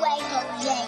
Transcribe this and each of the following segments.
way, Jose.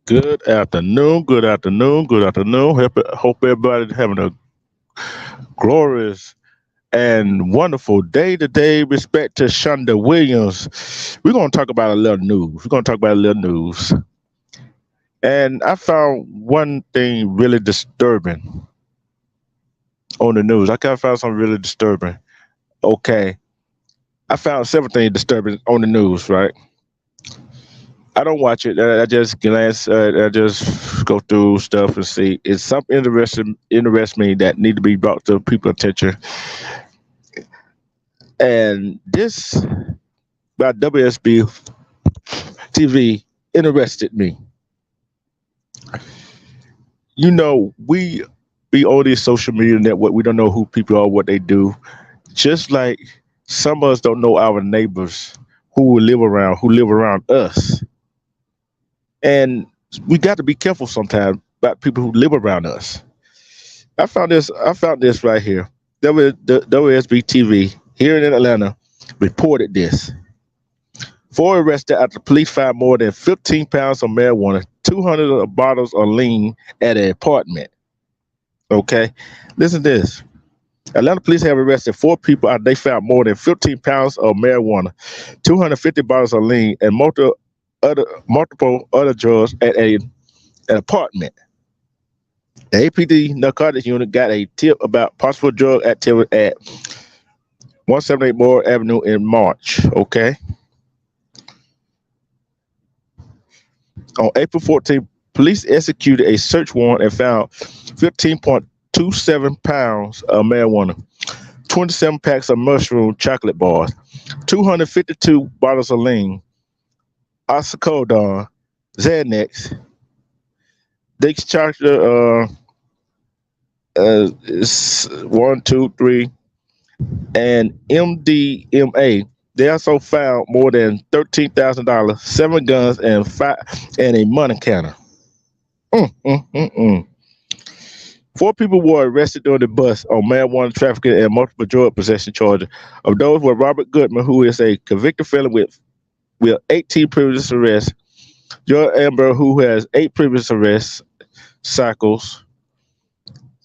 Good afternoon, good afternoon, good afternoon. Hope everybody's having a glorious and wonderful day today. Respect to Shonda Williams. We're going to talk about a little news. And I found one thing really disturbing on the news. I kind of found something really disturbing. Okay. I found several things disturbing on the news, right? I don't watch it. I just glance. I just go through stuff and see. It's something interests me that need to be brought to people's attention. And this by WSB TV interested me. You know, we be on this social media network. We don't know who people are, what they do. Just like some of us don't know our neighbors who live around us. And we got to be careful sometimes about people who live around us. I found this right here. WSB TV here in Atlanta reported this. 4 arrested after police found more than 15 pounds of marijuana, 200 bottles of lean at an apartment. Okay, listen to this. Atlanta police have arrested 4 people after they found more than 15 pounds of marijuana, 250 bottles of lean, and multiple other drugs at an apartment. The APD narcotics unit got a tip about possible drug activity at 178 Moore Avenue in March. Okay. On April 14th, police executed a search warrant and found 15.27 pounds of marijuana, 27 packs of mushroom chocolate bars, 252 bottles of lean, oxycodone, Xanax. They charged it's one, two, three, and MDMA. They also found more than $13,000, 7 guns, and a money counter. Mm, mm, mm, mm. 4 people were arrested during the bust on marijuana trafficking and multiple drug possession charges. Of those were Robert Goodman, who is a convicted felon with 18 previous arrests, Joe Amber, who has 8 previous arrest cycles,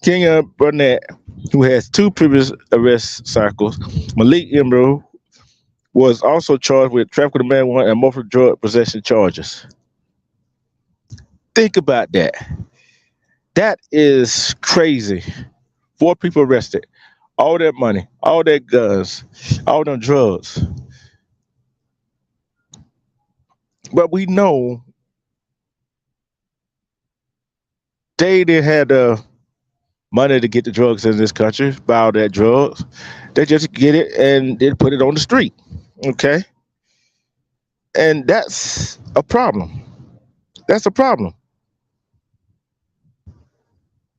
Kenya Burnett, who has 2 previous arrest cycles, Malik Amber was also charged with trafficking of marijuana and multiple drug possession charges. Think about that. That is crazy. 4 people arrested, all that money, all that guns, all them drugs. But we know they didn't have the money to get the drugs in this country, buy all that drugs. They just get it and then put it on the street. Okay? And that's a problem. That's a problem.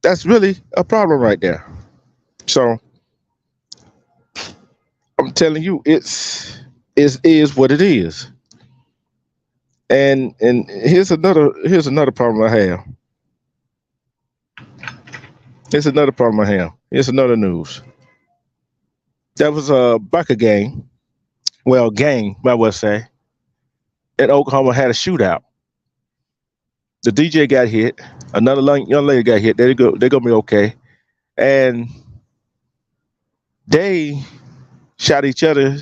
That's really a problem right there. So I'm telling you, is what it is. And here's another problem I have. Here's another problem I have. Here's another news. There was a biker gang, well, gang, I would say, in Oklahoma had a shootout. The DJ got hit. Another young lady got hit. They're gonna be okay. And they shot each other.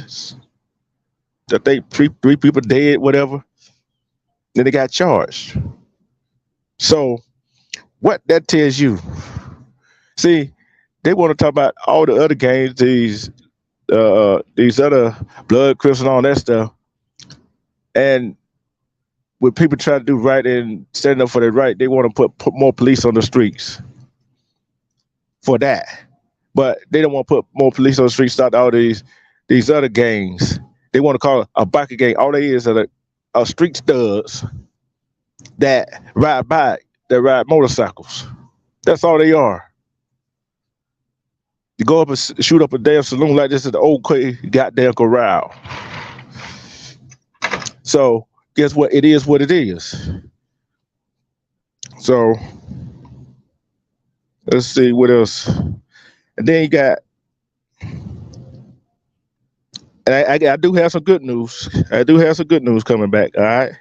That they three people dead, whatever. Then they got charged. So what that tells you? See, they want to talk about all the other gangs, these other blood crips and all that stuff. And when people try to do right and stand up for their right, they want to put more police on the streets for that. But they don't want to put more police on the streets, start all these other gangs. They want to call it a biker gang. All they is are street studs that ride motorcycles. That's all they are. You go up and shoot up a damn saloon like this at the old goddamn corral. So guess what? It is what it is. So let's see what else. And then you got, and I do have some good news. I do have some good news coming back. All right.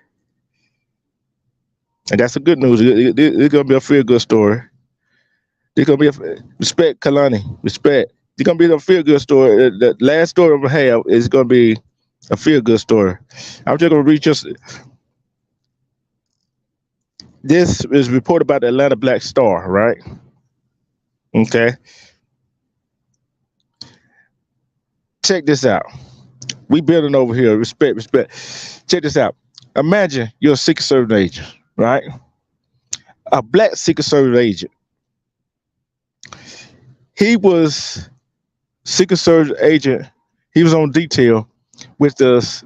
I got some good news. It's gonna be a feel good story. It's gonna be respect, Kalani. Respect. It's gonna be a feel good story. The last story I'm gonna have is gonna be a feel good story. I'm just gonna read this is reported by the Atlanta Black Star, right? Okay. Check this out. We building over here. Respect. Check this out. Imagine you're a Secret Service agent, right? A black Secret Service agent. He was Secret Service agent. He was on detail with us.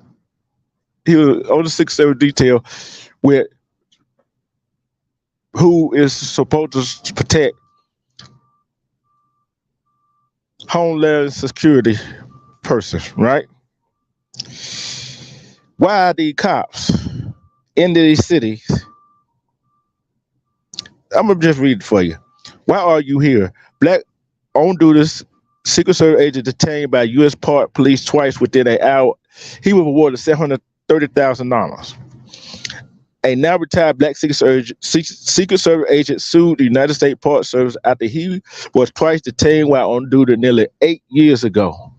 He was on the Secret Service detail with who is supposed to protect Homeland Security person, right? Why are these cops in these cities? I'm gonna just read it for you. Why are you here? Black on duty Secret Service agent detained by U.S. Park Police twice within an hour. He was awarded $730,000. A now retired black Secret Service agent sued the United States Park Service after he was twice detained while on duty nearly 8 years ago.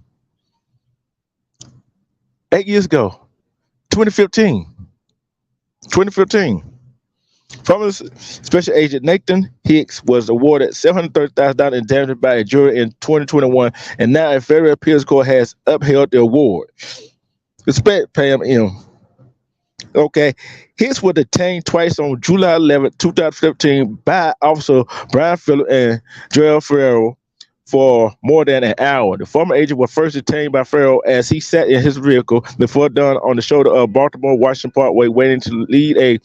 8 years ago, 2015. Former Special Agent Nathan Hicks was awarded $730,000 in damages by a jury in 2021, and now a federal appeals court has upheld the award. Respect, Pam M. Okay, Hicks was detained twice on July 11, 2015 by Officer Brian Phillips and Joel Ferrero for more than an hour. The former agent was first detained by Farrell as he sat in his vehicle before dawn on the shoulder of Baltimore Washington Parkway, waiting to lead a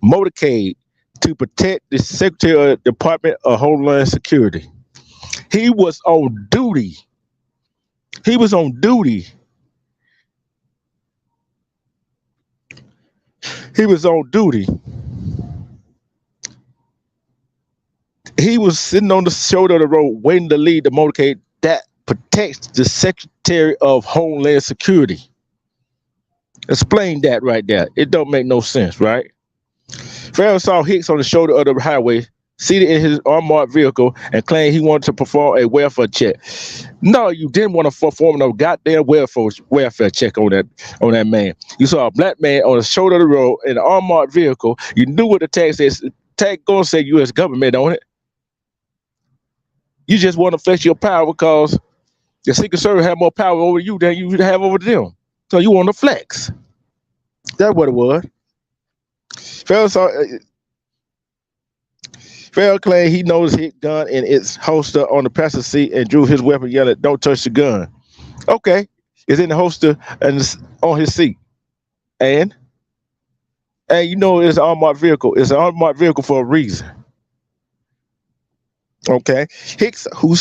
motorcade to protect the Secretary of the Department of Homeland Security. He was on duty. He was on duty. He was on duty. He was sitting on the shoulder of the road waiting to lead the motorcade that protects the Secretary of Homeland Security. Explain that right there. It don't make no sense, right? Farrell saw Hicks on the shoulder of the highway, seated in his unmarked vehicle, and claimed he wanted to perform a welfare check. No, you didn't want to perform no goddamn welfare check on that man. You saw a black man on the shoulder of the road in an unmarked vehicle. You knew what the tag says. The tag gonna say U.S. government on it. You just want to flex your power because the Secret Service have more power over you than you have over them. So you want to flex. That's what it was. Farrell claimed he noticed his gun in its holster on the passenger seat and drew his weapon, yelling, "Don't touch the gun." Okay, it's in the holster and it's on his seat. And you know it's an unmarked vehicle. It's an unmarked vehicle for a reason. Okay. Hicks, who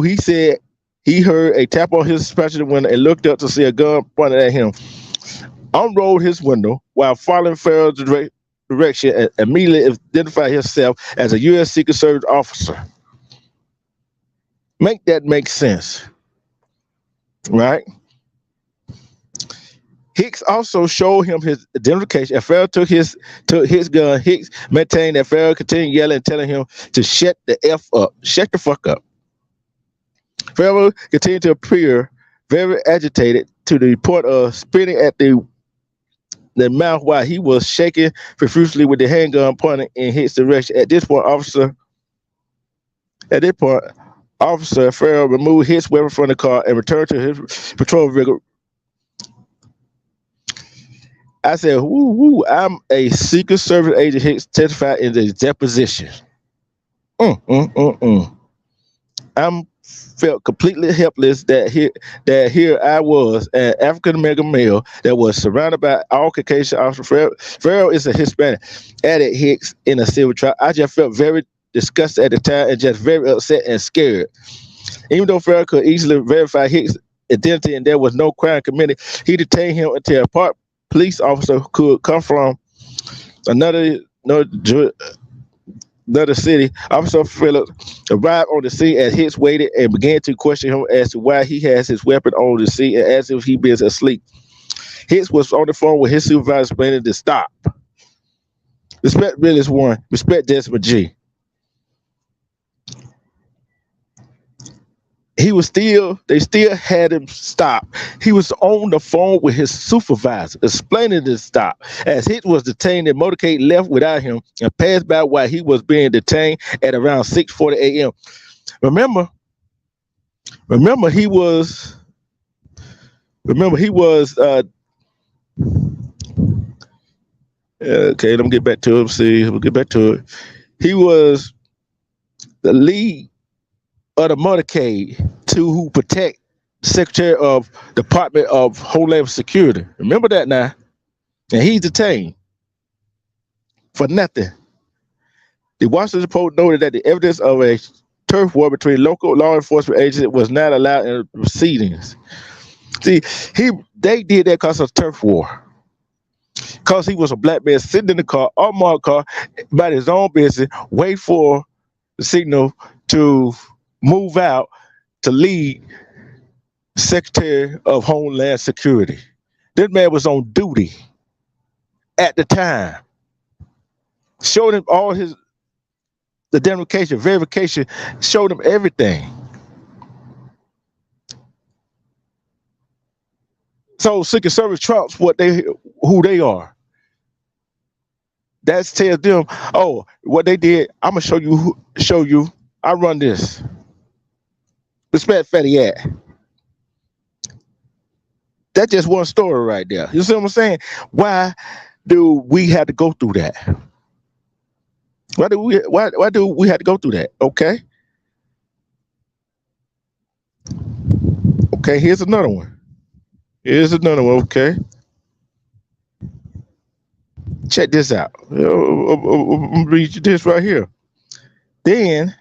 he said he heard a tap on his passenger window and looked up to see a gun pointed at him, unrolled his window while following Farrell's direction and immediately identified himself as a U.S. Secret Service officer. Make that make sense, right? Hicks also showed him his identification. And Farrell took his gun. Hicks maintained that Farrell continued yelling and telling him to shut the F up. Shut the fuck up. Farrell continued to appear very agitated to the point of spitting at the mouth while he was shaking profusely with the handgun pointing in Hicks' direction. At this point, Officer Farrell removed his weapon from the car and returned to his patrol vehicle. I said, woo, I'm a Secret Service agent. Hicks testified in the deposition. I'm felt completely helpless that here I was, an African American male that was surrounded by all Caucasian officers. Farrell is a Hispanic, added Hicks in a civil trial. I just felt very disgusted at the time and just very upset and scared. Even though Farrell could easily verify Hicks' identity and there was no crime committed, he detained him until a police officer could come from another city. Officer Phillips arrived on the scene as Hicks waited and began to question him as to why he has his weapon on the seat and as if he was asleep. Hicks was on the phone with his supervisor explaining to stop. Respect Willis Warren. Respect Desmond G. They still had him stop. He was on the phone with his supervisor, explaining to stop. As Hicks was detained, the motorcade left without him and passed by while he was being detained at around 6:40 a.m. Remember, he was okay, let me get back to it. We'll get back to it. He was the lead of the motorcade who protect the Secretary of Department of Homeland Security. Remember that now. And he's detained for nothing. The Washington Post noted that the evidence of a turf war between local law enforcement agencies was not allowed in the proceedings. See, they did that because of turf war. Because he was a black man sitting in the car, unmarked car, about his own business, wait for the signal to move out to lead Secretary of Homeland Security. This man was on duty at the time. Showed him all the identification, verification, showed him everything. So Secret Service trumps who they are. That tells them, oh, what they did, I'm gonna show you. I run this. Respect Fatty at. That's just one story right there. You see what I'm saying? Why do we have to go through that? Why do we have to go through that? Okay. Okay, here's another one. Here's another one. Okay, check this out. I'm gonna read you this right here. Then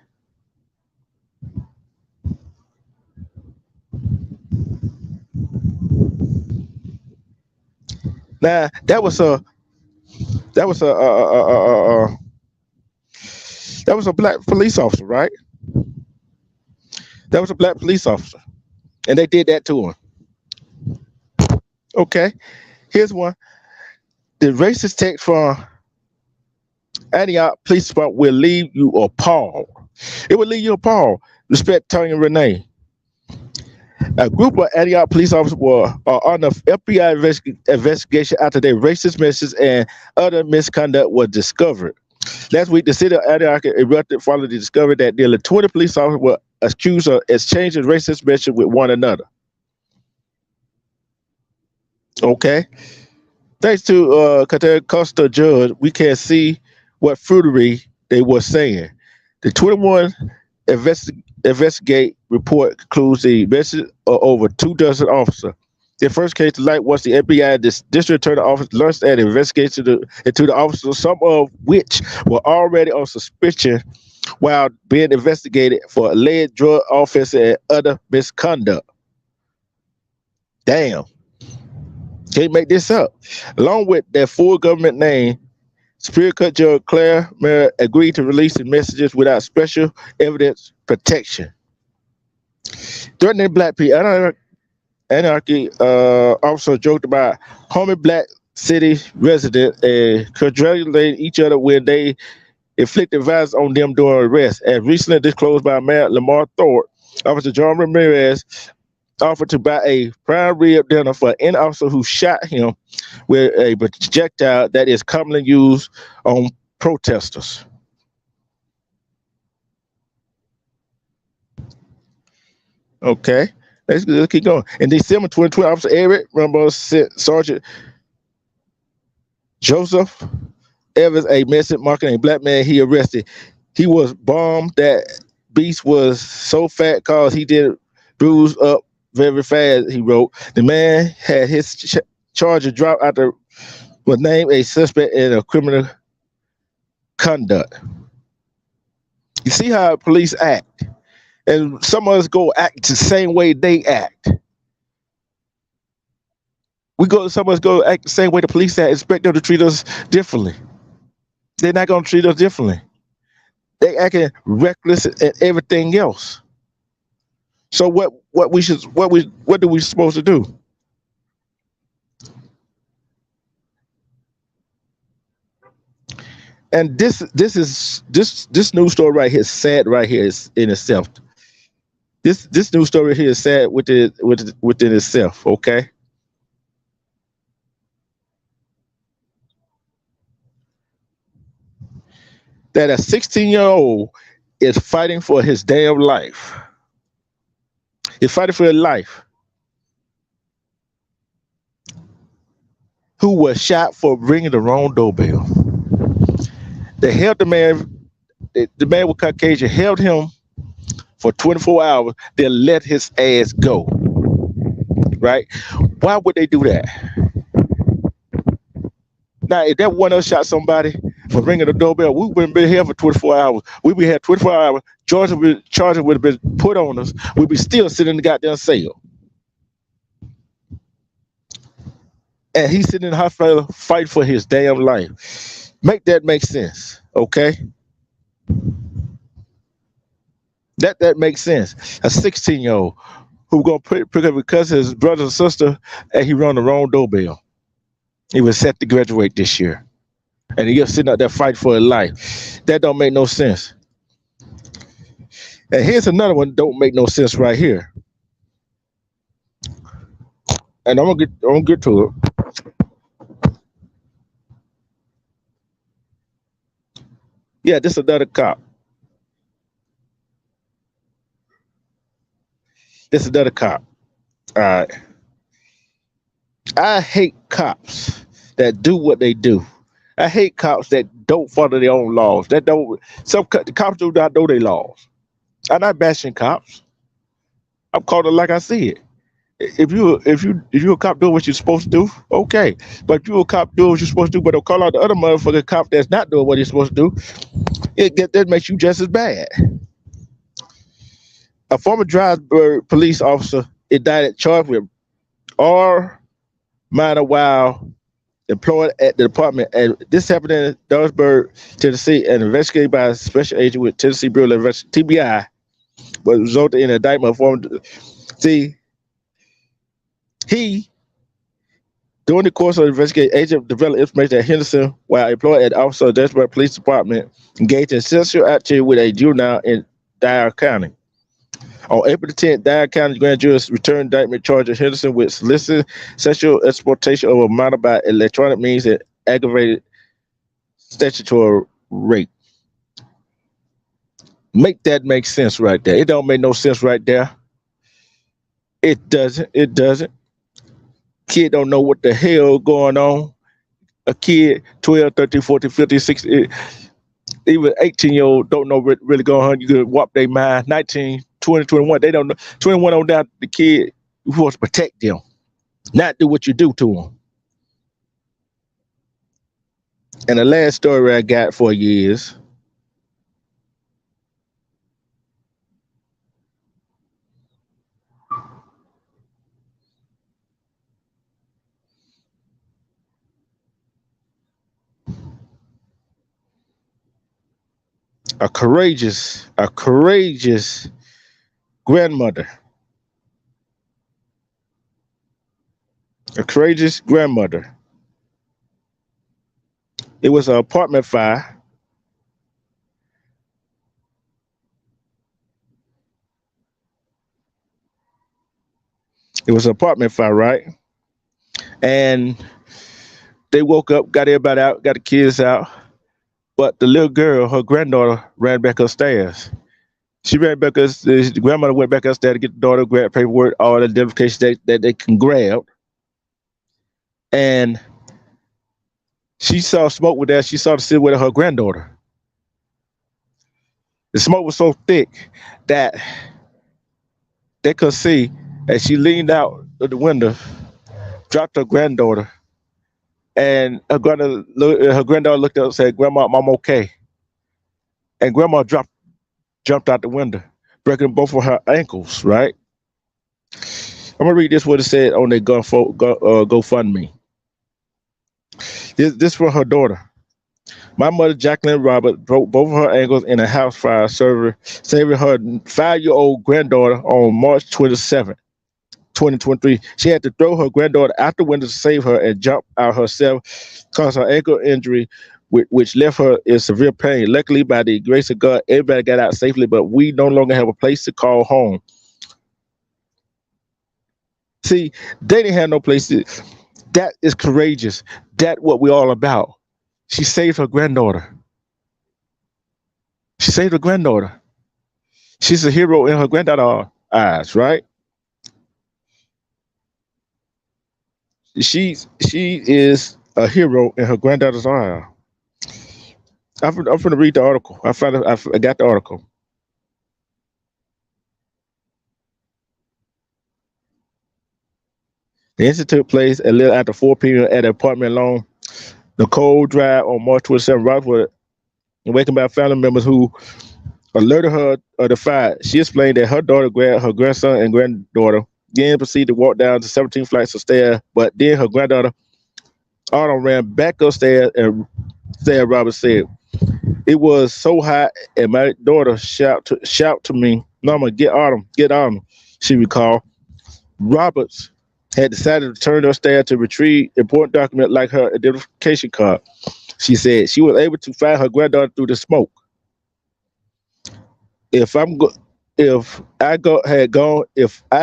now that was that was a black police officer, right? That was a black police officer, and they did that to him. Okay, here's one. The racist text from Antioch Police Department will leave you appalled. It will leave you appalled. Respect Tanya Renee. A group of Antioch police officers were on the FBI investigation after their racist messages and other misconduct was discovered. Last week, the city of Antioch erupted following the discovery that nearly 20 police officers were accused of exchanging racist messages with one another. Okay. Thanks to Costa Judge, we can see what fruitery they were saying. The 21 investigate report concludes the message of over 24 officers. The first case to light was the FBI district attorney office launched an investigation into the officers, some of which were already on suspicion while being investigated for alleged drug offense and other misconduct. Damn. Can't make this up. Along with their full government name, Superior Court Judge Claire Merritt agreed to release the messages without special evidence protection. Threatening black people, Anarchy also joked about homie black city residents and congratulated each other when they inflicted violence on them during arrest. As recently disclosed by Mayor Lamar Thorpe, Officer John Ramirez offered to buy a prime rib dinner for any officer who shot him with a projectile that is commonly used on protesters. Okay, let's keep going. In December 2020, Officer Eric Rumble sent Sergeant Joseph Evans a message marking a black man he arrested. He was bombed. That beast was so fat cause he did bruise up very fast, he wrote. The man had his charger dropped after was named a suspect in a criminal conduct. You see how police act, and some of us go act the same way they act. Some of us go act the same way the police act. Expect them to treat us differently. They're not going to treat us differently. They acting reckless and everything else. So what do we supposed to do? And this news story right here is sad right here is in itself. This news story here is sad within itself, okay? That a 16-year-old is fighting for his damn life. He's fighting for his life. Who was shot for ringing the wrong doorbell. They held the man with Caucasian held him for 24 hours, then let his ass go. Right? Why would they do that? Now, if that one else shot somebody for ringing the doorbell, we wouldn't be here for 24 hours. We'd be here 24 hours. Charges would have been put on us. We'd be still sitting in the goddamn cell. And he's sitting in the hospital fighting for his damn life. Make that make sense, okay? That makes sense. A 16-year-old who gonna pick up because his brother and sister and he run the wrong doorbell. He was set to graduate this year. And he just sitting out there fighting for his life. That don't make no sense. And here's another one that don't make no sense right here. And I'm gonna get to it. Yeah, this is another cop. This is another cop. All right. I hate cops that do what they do. I hate cops that don't follow their own laws. Some cops do not know their laws. I'm not bashing cops. I'm calling it like I see it. If you a cop doing what you're supposed to do, okay. But if you a cop doing what you're supposed to do, but don't call out the other motherfucking cop that's not doing what he's supposed to do, that makes you just as bad. A former Dryburgh police officer indicted charged with R minor while employed at the department. And this happened in Dawesburg, Tennessee, and investigated by a special agent with Tennessee Bureau of Investigation, TBI, but resulted in an indictment of former. See, he, during the course of the investigation, agent developed information that Henderson, while employed at the Officer of the Dawesburg Police Department, engaged in sexual activity with a juvenile in Dyer County. On April the 10th, Dyer County grand jury returned indictment charging Henderson with soliciting sexual exploitation of a minor by electronic means and aggravated statutory rape. Make that make sense right there. It don't make no sense right there. It doesn't. It doesn't. Kid don't know what the hell going on. A kid, 12, 13, 14, 15, 16, even 18-year-old don't know really going on. You could whop their mind. 19, 20, 21, they don't know. 21 on down, the kid, you're supposed to protect them, not do what you do to them. And the last story I got for you is a courageous grandmother. A courageous grandmother. It was an apartment fire. It was an apartment fire, right? And they woke up, got everybody out, got the kids out. But the little girl, her granddaughter, ran back upstairs. She ran back upstairs. The grandmother went back upstairs to get the daughter, grab paperwork, all the identification that they can grab. And she saw smoke with that. She saw the silhouette of her granddaughter. The smoke was so thick that they could see as she leaned out of the window, dropped her granddaughter, and her granddaughter looked up and said, "Grandma, I'm okay." And Grandma jumped out the window, breaking both of her ankles, right? I'm gonna read this what it said on their GoFundMe. This for her daughter. My mother, Jacqueline Robert, broke both of her ankles in a house fire, saving her 5-year-old granddaughter on March 27th, 2023. She had to throw her granddaughter out the window to save her and jump out herself, caused her ankle injury, which left her in severe pain. Luckily, by the grace of God, everybody got out safely, but we no longer have a place to call home. See, they didn't have no place to. That is courageous. That's what we're all about. She saved her granddaughter. She saved her granddaughter. She's a hero in her granddaughter's eyes, right? She is a hero in her granddaughter's eyes. I'm going to read the article. I got the article. The incident took place a little after 4 p.m. at an apartment along Nicole Drive on March 27th. Rockwood, awakened by family members who alerted her of the fire. She explained that her daughter grabbed her grandson and granddaughter, then proceeded to walk down the 17 flights of stairs, but then her granddaughter Autumn ran back upstairs, and Robert said, "It was so hot, and my daughter shout to me, 'Mama, get Autumn, get Autumn,'" she recalled. Roberts had decided to turn upstairs to retrieve important documents like her identification card. She said she was able to find her granddaughter through the smoke. If I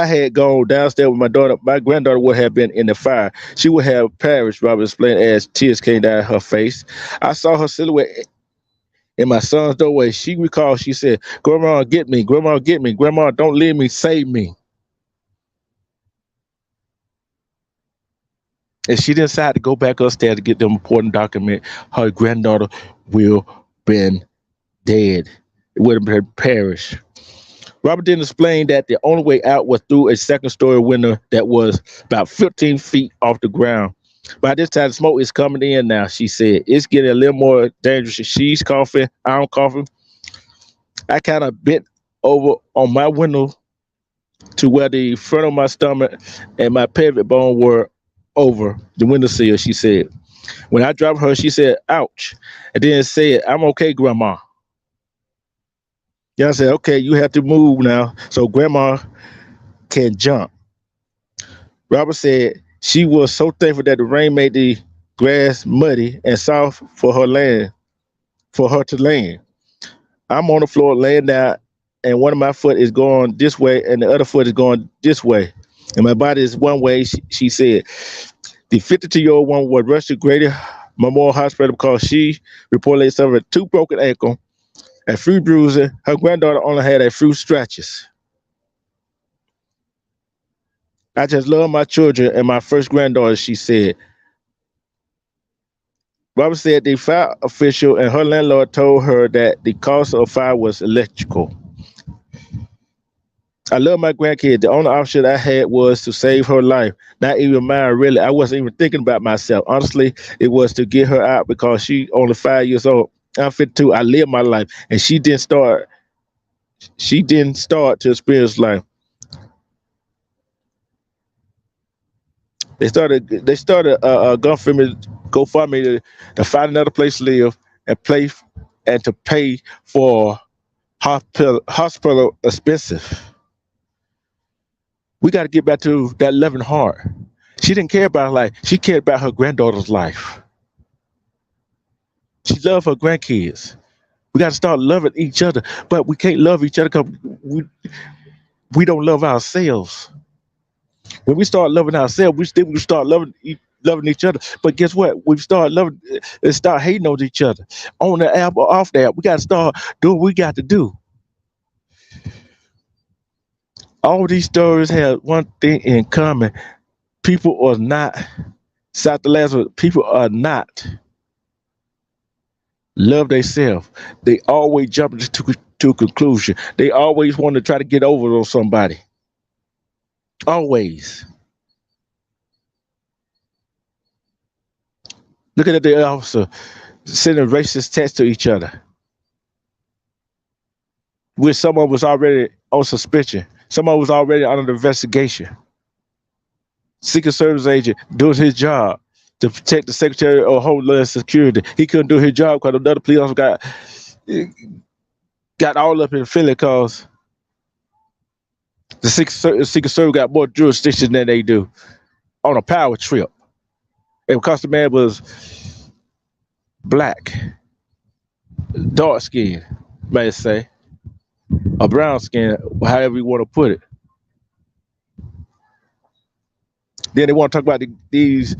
had gone downstairs with my daughter, my granddaughter would have been in the fire. She would have perished," Robert explained as tears came down her face. "I saw her silhouette in my son's doorway." She recalled, she said, "Grandma, get me. Grandma, get me. Grandma, don't leave me. Save me." And she decided to go back upstairs to get the important document. Her granddaughter will been dead. It would have been perished. Robert then explained that the only way out was through a second story window that was about 15 feet off the ground. By this time, the smoke is coming in now, she said. It's getting a little more dangerous. She's coughing, I'm coughing. I kind of bent over on my window to where the front of my stomach and my pelvic bone were over the windowsill, she said. When I dropped her, she said, ouch. And then said, I'm okay, Grandma. Yeah, I said, okay, you have to move now so Grandma can jump. Robert said she was so thankful that the rain made the grass muddy and soft for her to land. I'm on the floor laying down, and one of my foot is going this way, and the other foot is going this way. And my body is one way, she said. The 52-year-old woman was rushed to Grady Memorial Hospital because she reportedly suffered two broken ankles, a few bruises. Her granddaughter only had a few scratches. I just love my children and my first granddaughter, she said. Robert said the fire official and her landlord told her that the cause of fire was electrical. I love my grandkid. The only option I had was to save her life. Not even mine, really. I wasn't even thinking about myself. Honestly, it was to get her out because she only 5 years old. I'm 52. I lived my life, and she didn't start. She didn't start to experience life. They started a GoFundMe to find another place to live and to pay for hospital expenses. We got to get back to that loving heart. She didn't care about her life. She cared about her granddaughter's life. She loved her grandkids. We got to start loving each other, but we can't love each other because we don't love ourselves. When we start loving ourselves, we start loving each other. But guess what? We start loving and start hating on each other. On the app or off the app, we got to start doing what we got to do. All these stories have one thing in common. People are not, South the last one, people are not love themselves. They always jump to a conclusion. They always want to try to get over on somebody. Always. Looking at the officer sending racist texts to each other. Where someone was already on suspension. Someone was already under the investigation. Secret Service agent doing his job to protect the Secretary of Homeland Security. He couldn't do his job because another police officer got all up in Philly because the Secret Service got more jurisdiction than they do on a power trip. And because the man was black, dark skinned, may I say, or brown skin, however you want to put it. Then they want to talk about these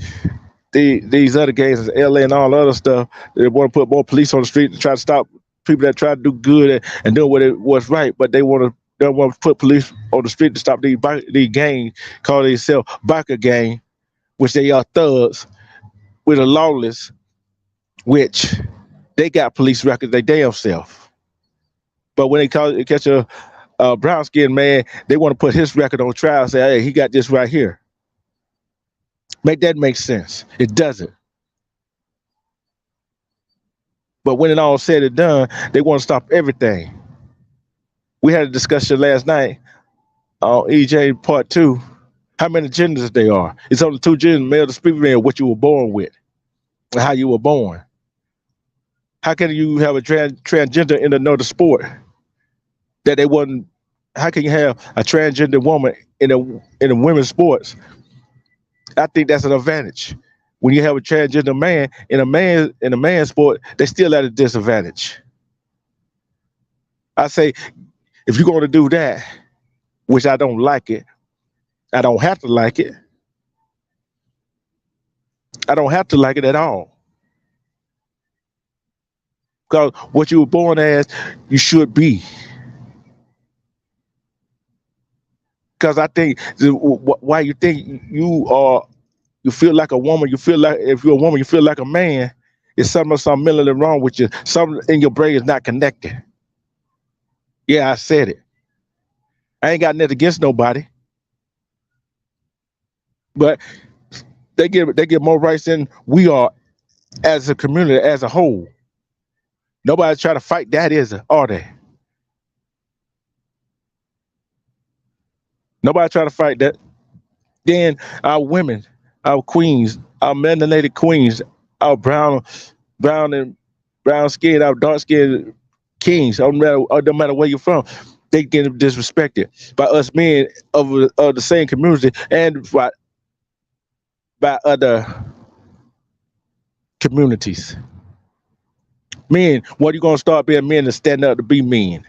other gangs in LA and all other stuff. They want to put more police on the street to try to stop people that try to do good and do what's right, but they want to put police on the street to stop these gangs, call themselves biker gang, which they are thugs with a lawless, which they got police records they damn self. But when they catch a brown skinned man, they want to put his record on trial and say, hey, he got this right here. Make that make sense. It doesn't. But when it all said and done, they want to stop everything. We had a discussion last night on EJ Part 2, how many genders there are. It's only two genders, male to female, what you were born with, and how you were born. How can you have a transgender in another sport that they wasn't? How can you have a transgender woman in a women's sports? I think that's an advantage. When you have a transgender man in a man's sport, they're still at a disadvantage. I say, if you're going to do that, which I don't like it, I don't have to like it. I don't have to like it at all. Because what you were born as, you should be. Because I think why you think you feel like a woman, you feel like, if you're a woman, you feel like a man, it's something mentally wrong with you. Something in your brain is not connected. Yeah, I said it. I ain't got nothing against nobody, but they get more rights than we are as a community as a whole. Nobody's trying to fight that, is it? Are they? Nobody trying to fight that. Then our women, our queens, our melanated queens, our brown and brown skin, our dark skinned kings, no matter where you're from, they get disrespected by us men of the same community and by other communities. Men, when you gonna start being men and stand up to be men?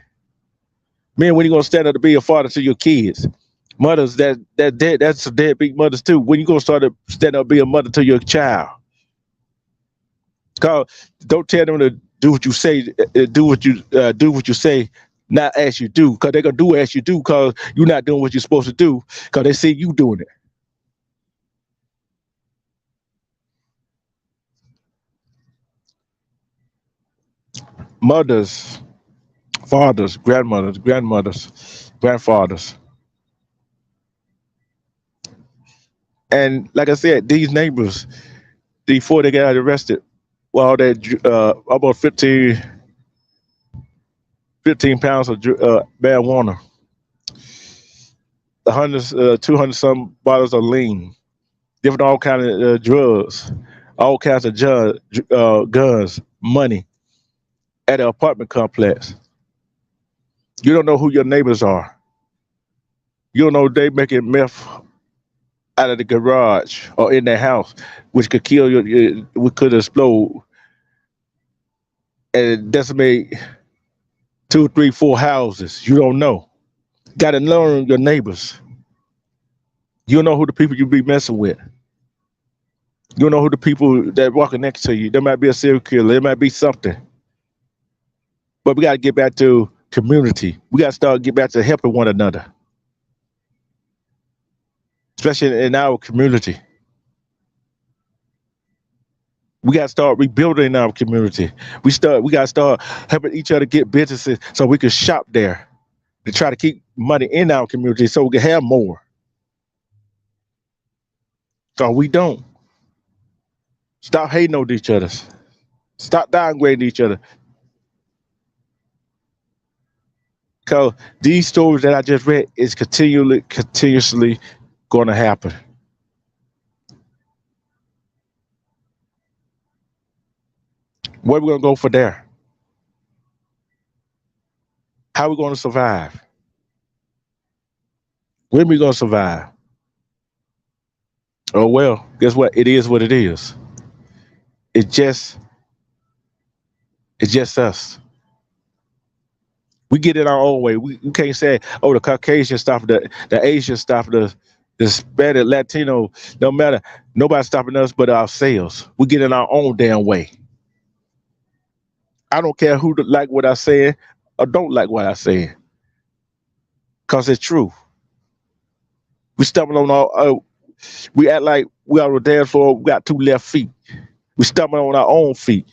Men, when you gonna stand up to be a father to your kids? Mothers that's deadbeat mothers too. When you gonna start to stand up be a mother to your child? Cause don't tell them to do what you say, do what you say, not as you do. Cause they're gonna do as you do. Cause you're not doing what you're supposed to do. Cause they see you doing it. Mothers, fathers, grandmothers, grandfathers, and like I said, these neighbors before they got arrested, well, they about 15 pounds of marijuana, 200 some bottles of lean, different all kind of drugs, all kinds of guns, money at an apartment complex. You don't know who your neighbors are. You don't know they making meth out of the garage or in their house, which could kill you, which could explode and decimate two, three, four houses. You don't know. Got to learn your neighbors. You don't know who the people you be messing with. You don't know who the people that walking next to you. There might be a serial killer. There might be something. But we got to get back to community. We got to get back to helping one another, especially in our community. We got to start rebuilding our community. We got to start helping each other get businesses so we can shop there to try to keep money in our community so we can have more. So we don't. Stop hating on each other. Stop downgrading each other. Because these stories that I just read is continuously going to happen. Where are we going to go for there? How are we going to survive? When are we going to survive? Oh, well, guess what? It is what it is. It just, it's just us. We get it our own way. We can't say, oh, the Caucasian stuff, the Asian stuff, the Hispanic, Latino, no matter. Nobody's stopping us but ourselves. We get in our own damn way. I don't care who like what I say or don't like what I say, because it's true. We stumble on we act like we are the dance floor, we got two left feet. We stumble on our own feet.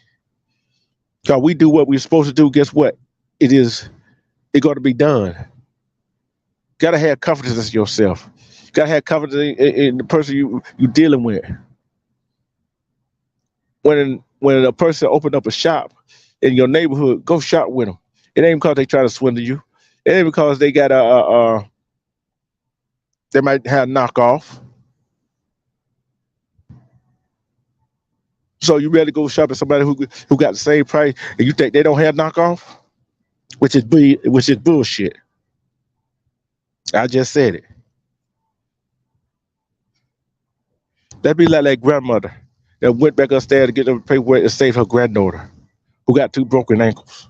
Because we do what we're supposed to do, guess what? It's going to be done. Gotta have confidence in yourself. Gotta have confidence in the person you dealing with. When a person opened up a shop in your neighborhood, go shop with them. It ain't because they try to swindle you. It ain't because they got they might have knockoff. So you rather go shop at somebody who got the same price and you think they don't have knockoff, which is bullshit. I just said it. That'd be like that grandmother that went back upstairs to get the paperwork to save her granddaughter who got two broken ankles.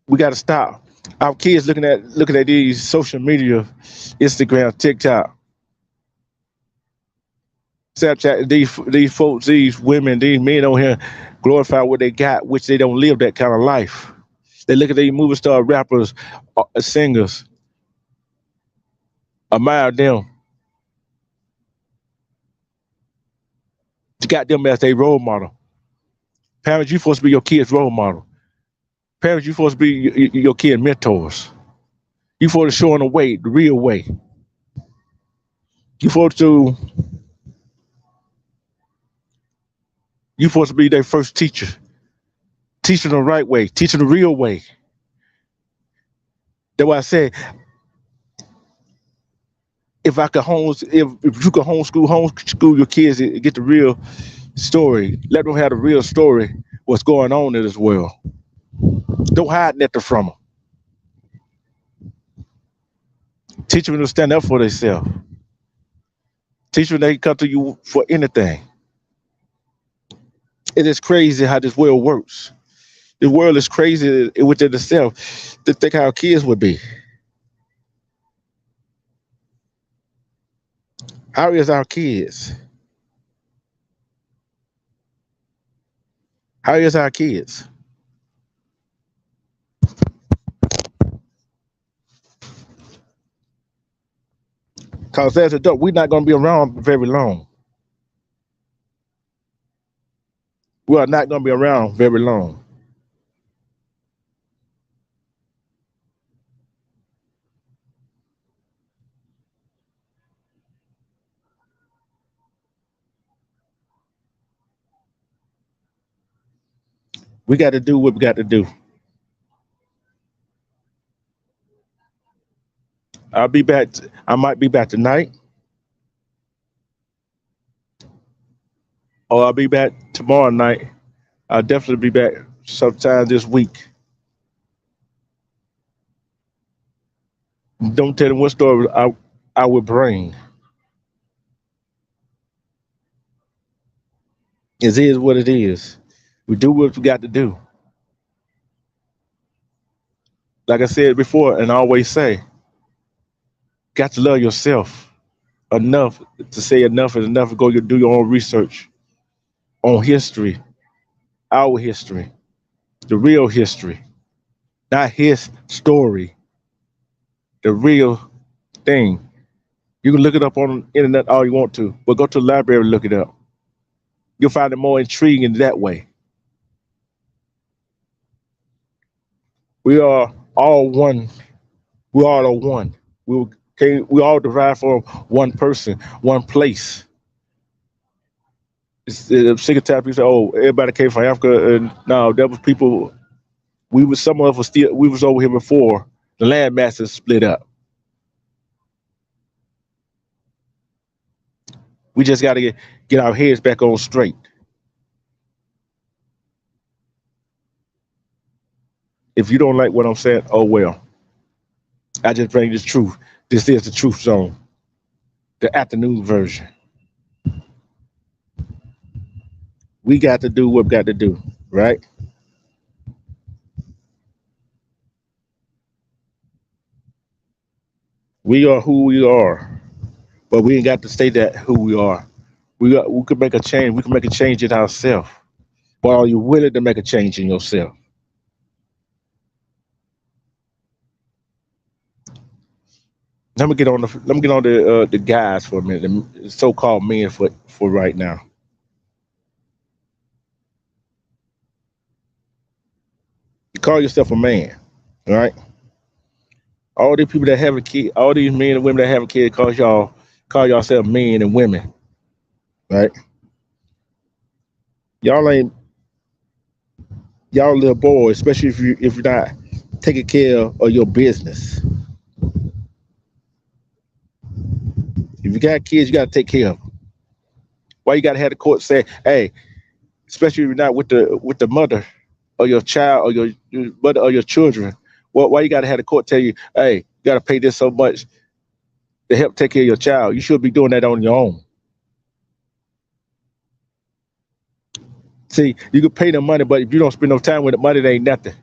We got to stop. Our kids looking at these social media, Instagram, TikTok, Snapchat. These folks, these women, these men on here glorify what they got, which they don't live that kind of life. They look at these movie star rappers, singers, admire them, got them as their role model. Parents, you supposed to be your kids' role model. Parents, you supposed to be your kid mentors. You supposed to show them the way, the real way. You supposed to you supposed to be their first teacher. Teach them the right way. Teach them the real way. That's why I say if you could homeschool your kids and get the real story, let them have the real story, what's going on in this world. Don't hide nothing from them. Teach them to stand up for themselves. Teach them they can come to you for anything. It is crazy how this world works. The world is crazy within itself to think how kids would be. How is our kids? How is our kids? Because as adults, we're not going to be around very long. We are not going to be around very long. We got to do what we got to do. I'll be back. I might be back tonight, or I'll be back tomorrow night. I'll definitely be back sometime this week. Don't tell them what story I would bring. It is what it is. We do what we got to do. Like I said before, and I always say, got to love yourself enough to say enough is enough. Go do your own research on history, our history, the real history, not his story, the real thing. You can look it up on the internet all you want to, but go to the library and look it up. You'll find it more intriguing that way. We are all one. We all are one. We all derive from one person, one place. It's sick of time people say, "Oh, everybody came from Africa," and no, there was people. We was some of us still. We was over here before the land masses split up. We just got to get our heads back on straight. If you don't like what I'm saying, oh well. I just bring this truth. This is the truth zone, the afternoon version. We got to do what we got to do, right? We are who we are, but we ain't got to stay that who we are. We could make a change. We can make a change in ourselves. But are you willing to make a change in yourself? Let me get on the guys for a minute, the so-called men for right now. You call yourself a man, all right? All these people that have a kid, all these men and women that have a kid, call yourself men and women, right? Y'all ain't y'all little boys, especially if you're not taking care of your business. If you got kids, you got to take care of them. Why you got to have the court say, "Hey," especially if you're not with the mother or your child or your mother or your children. Why you got to have the court tell you, "Hey, you got to pay this so much to help take care of your child"? You should be doing that on your own. See, you can pay them money, but if you don't spend no time with it, money ain't nothing.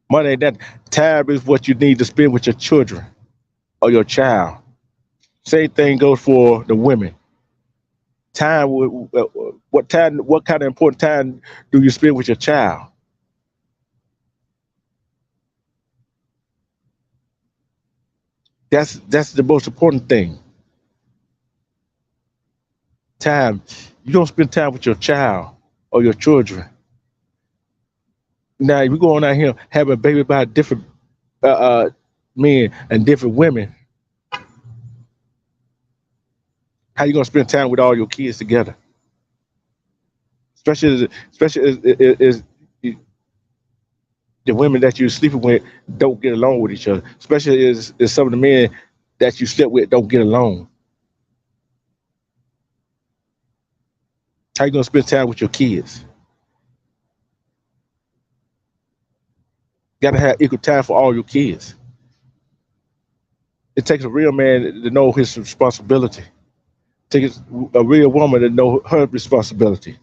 Money ain't nothing. Time is what you need to spend with your children or your child. Same thing goes for the women. Time, what time, what kind of important time do you spend with your child? That's the most important thing. time. You don't spend time with your child or your children. Now, if you go on out here having a baby by different men and different women, how you gonna spend time with all your kids together? Especially as the women that you're sleeping with don't get along with each other. Especially as some of the men that you slept with don't get along. How you gonna spend time with your kids? Gotta have equal time for all your kids. It takes a real man to know his responsibility. It takes a real woman to know her responsibility.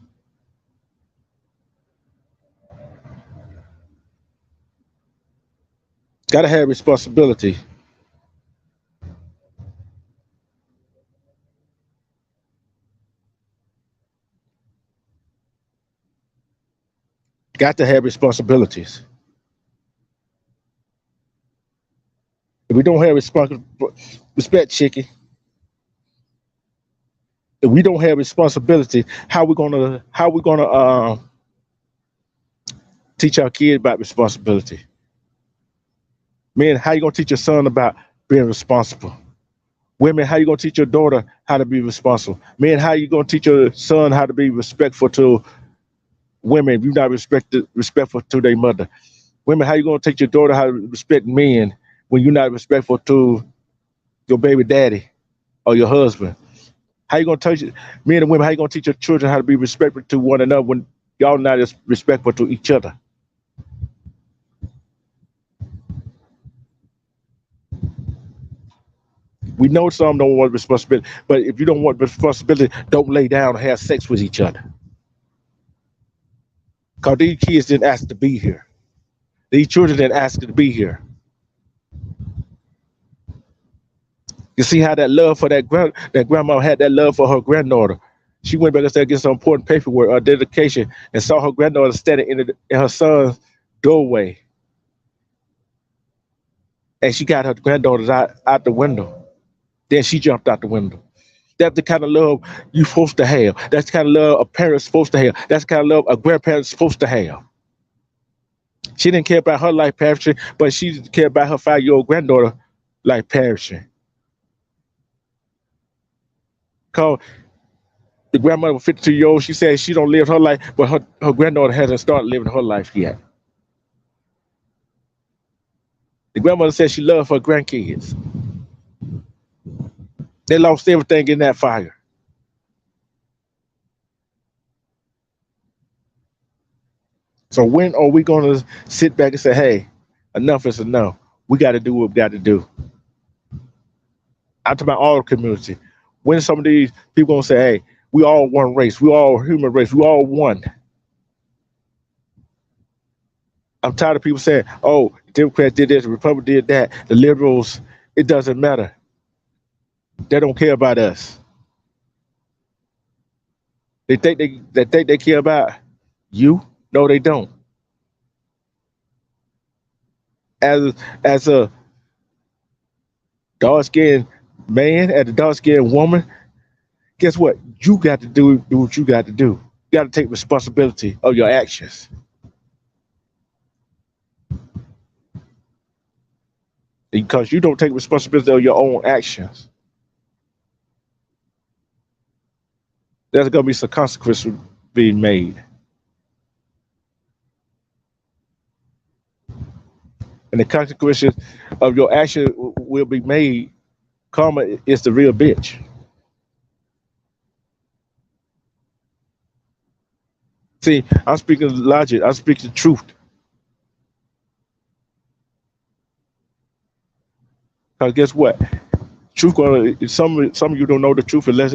Gotta have responsibility. Got to have responsibilities. If we don't have respect, chicken, if we don't have responsibility, how we gonna teach our kids about responsibility? Men, how you gonna teach your son about being responsible? Women, how you gonna teach your daughter how to be responsible? Men, how you gonna teach your son how to be respectful to women if you're not respectful to their mother? Women, how you gonna teach your daughter how to respect men when you're not respectful to your baby daddy or your husband? How you gonna teach men and women? How you gonna teach your children how to be respectful to one another when y'all not as respectful to each other? We know some don't want responsibility, but if you don't want responsibility, don't lay down and have sex with each other. Cause these kids didn't ask to be here. These children didn't ask to be here. You see how that love for that grandma had that love for her granddaughter. She went back and said, get some important paperwork or dedication, and saw her granddaughter standing in her son's doorway, and she got her granddaughters out the window. Then she jumped out the window. That's the kind of love you're supposed to have. That's the kind of love a parent's supposed to have. That's the kind of love a grandparent's supposed to have. She didn't care about her life perishing, but she cared about her 5-year-old granddaughter life perishing. Cause the grandmother was 52 years old. She said she don't live her life, but her granddaughter hasn't started living her life yet. The grandmother said she loved her grandkids. They lost everything in that fire. So when are we going to sit back and say, hey, enough is enough. We got to do what we got to do. I'm talking about all the community. When some of these people going to say, hey, we all one race. We all human race. We all one. I'm tired of people saying, oh, the Democrats did this, the Republicans did that, the liberals, it doesn't matter. They don't care about us. They think they care about you. No, they don't. As a dark skinned man, as a dark skinned woman, guess what? You got to do what you got to do. You got to take responsibility of your actions. Because you don't take responsibility of your own actions, there's going to be some consequences being made. And the consequences of your action will be made. Karma is the real bitch. See, I'm speaking logic. I'm speaking truth. Because guess what? Truth gonna some of you don't know the truth unless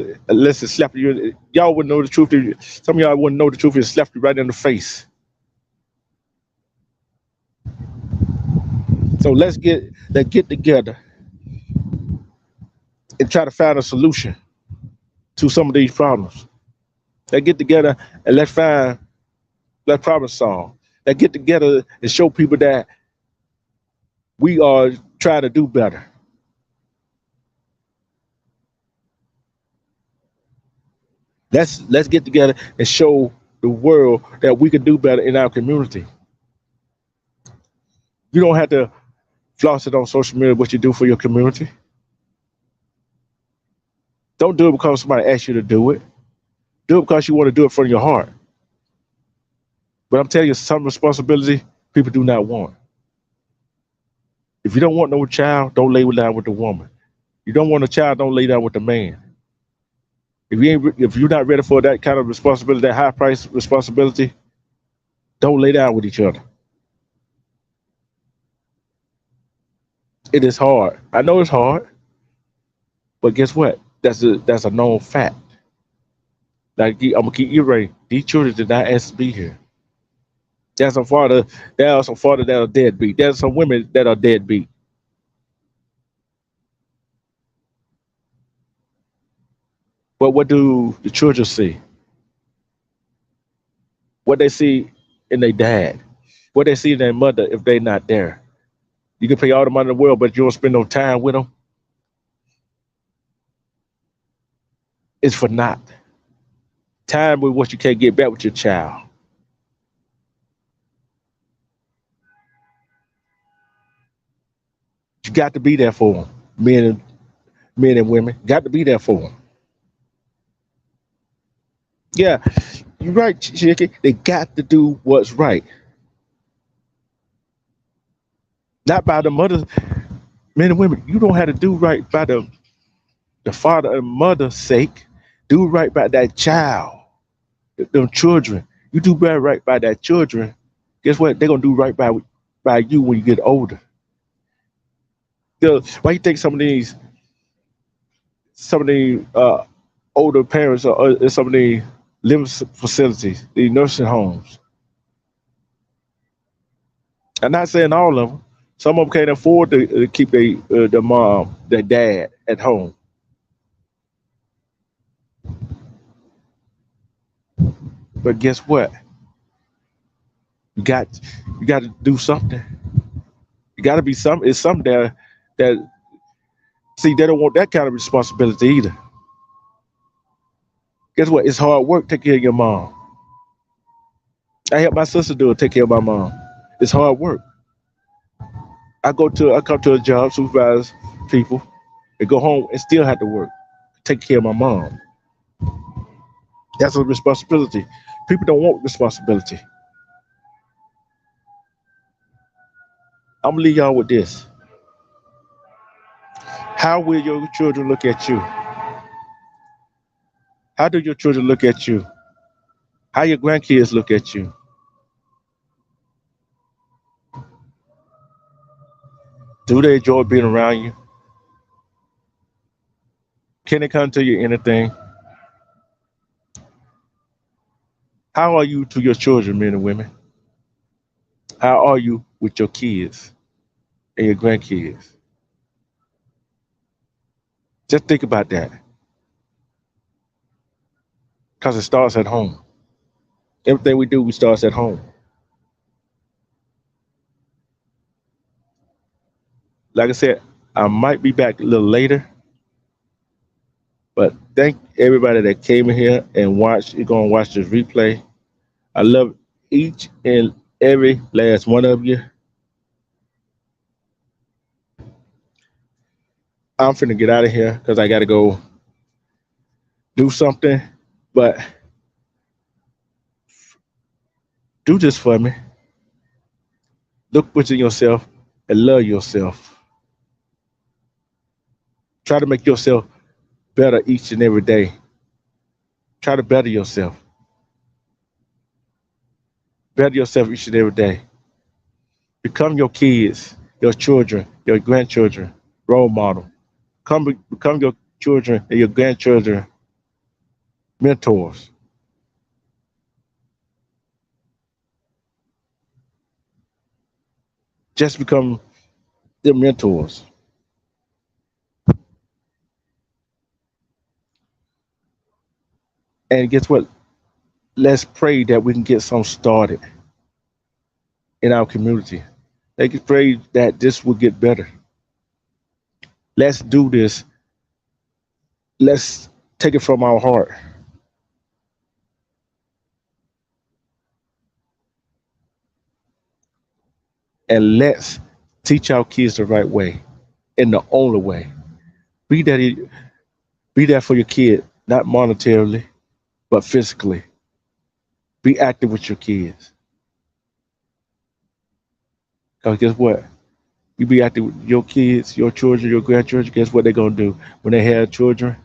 it slapped you. Y'all wouldn't know the truth. Some of y'all wouldn't know the truth if it slapped you right in the face. So let's get together and try to find a solution to some of these problems. Let's get together and let's problem solve. Let's get together and show people that we are trying to do better. Let's get together and show the world that we can do better in our community. You don't have to floss it on social media what you do for your community. Don't do it because somebody asks you to do it. Do it because you want to do it from your heart. But I'm telling you, some responsibility people do not want. If you don't want no child, don't lay down with the woman. You don't want a child, don't lay down with the man. If you're not ready for that kind of responsibility, that high price responsibility, don't lay down with each other. It is hard. I know it's hard, but guess what? That's a known fact. Like I'm gonna keep you right. These children did not ask to be here. There's some father. There are some father that are deadbeat. There's some women that are deadbeat. But what do the children see? What they see in their dad? What they see in their mother if they're not there? You can pay all the money in the world, but you don't spend no time with them. It's for naught. Time with what you can't get back with your child. You got to be there for them, men and women. Got to be there for them. Yeah, you're right, Chicky. They got to do what's right, not by the mothers, men and women. You don't have to do right by the father and mother's sake. Do right by that child, them children. You do better right by that children. Guess what? They're gonna do right by you when you get older. Why you think some of the older parents or in some of the living facilities, the nursing homes? I'm not saying all of them. Some of them can't afford to keep their mom, their dad at home. But guess what? You got you got to do something. You got to be some. It's something there that see they don't want that kind of responsibility either. Guess what? It's hard work to take care of your mom. I help my sister do it. Take care of my mom. It's hard work. I come to a job, supervise people, and go home and still have to work, take care of my mom. That's a responsibility. People don't want responsibility. I'm gonna leave y'all with this. How will your children look at you? How do your children look at you? How your grandkids look at you? Do they enjoy being around you? Can they come to you anything? How are you to your children, men and women? How are you with your kids and your grandkids? Just think about that. Because it starts at home. Everything we do, we starts at home. Like I said, I might be back a little later, but thank everybody that came in here and watched. You're gonna watch this replay. I love each and every last one of you. I'm finna get out of here because I gotta go do something. But do this for me. Look within yourself and love yourself. Try to make yourself better each and every day. Try to better yourself. Better yourself each and every day. Become your kids, your children, your grandchildren role model. Become your children and your grandchildren mentors. Just become their mentors. And guess what? Let's pray that we can get some started in our community. Let's pray that this will get better. Let's do this. Let's take it from our heart And let's teach our kids the right way in the only way. Be that be that for your kid, not monetarily, but physically. Be active with your kids. Because guess what? You be active with your kids, your children, your grandchildren. Guess what they're gonna do when they have children?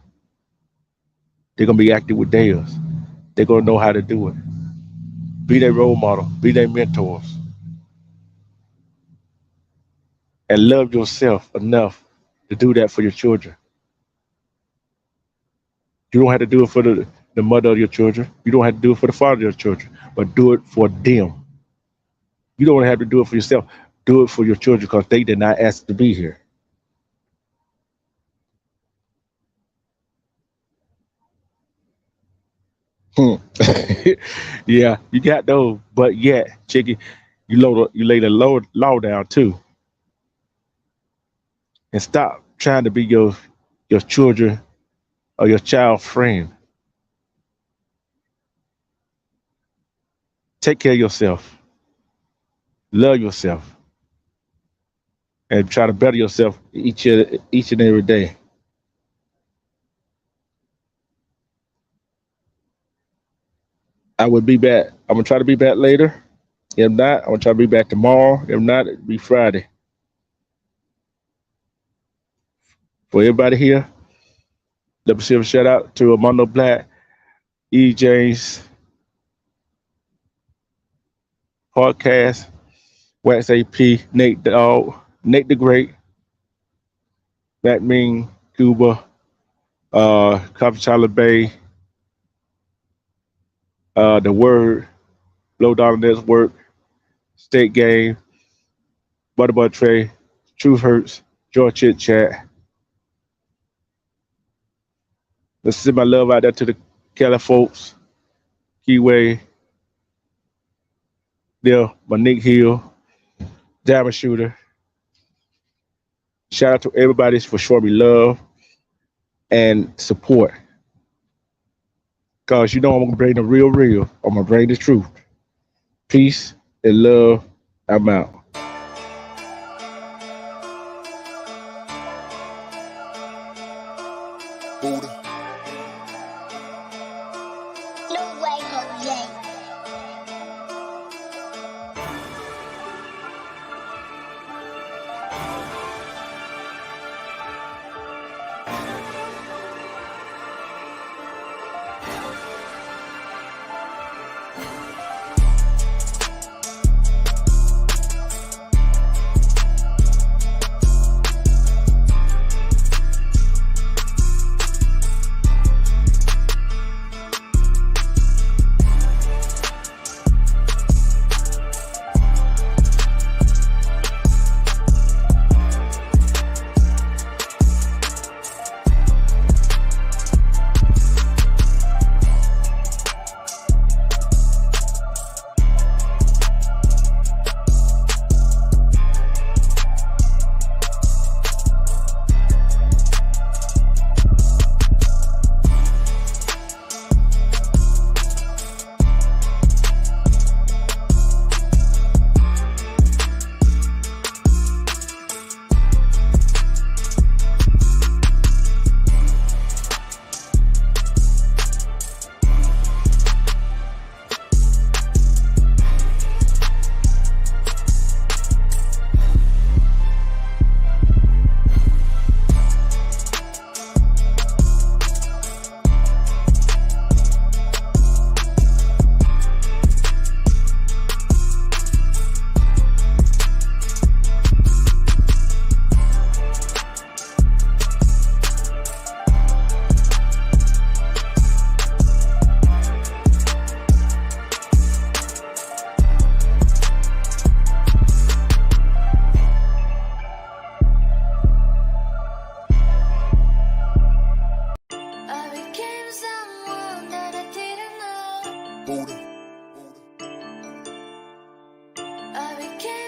They're gonna be active with theirs. They're gonna know how to do it. Be their role model. Be their mentors, and love yourself enough to do that for your children. You don't have to do it for the mother of your children. You don't have to do it for the father of your children, but do it for them. You don't have to do it for yourself. Do it for your children because they did not ask to be here. Hmm. Yeah, you got those, but yet, chicken, you lay the law down too, and stop trying to be your children or your child friend. Take care of yourself, love yourself, and try to better yourself each and every day. I will be back. I'm gonna try to be back later. If not, I'm gonna try to be back tomorrow. If not, it'll be Friday. For everybody here, let me give a shout out to Armando Black, E. James Podcast, Wax AP, Nate Dog, Nate the Great, Matt Ming, Cuba, Coffee Tyler Bay, The Word, Low Dollar Network, State Game, Butterball Trey, Truth Hurts, Joy Chit Chat. Let's send my love out there to the Cali folks, Keyway, there, Monique Hill, Diamond Shooter. Shout out to everybody for showing me love and support. Cause you know I'm gonna bring the real. I'm gonna bring the truth. Peace and love. I'm out. Buddha. No way, Jose. Buddha. I became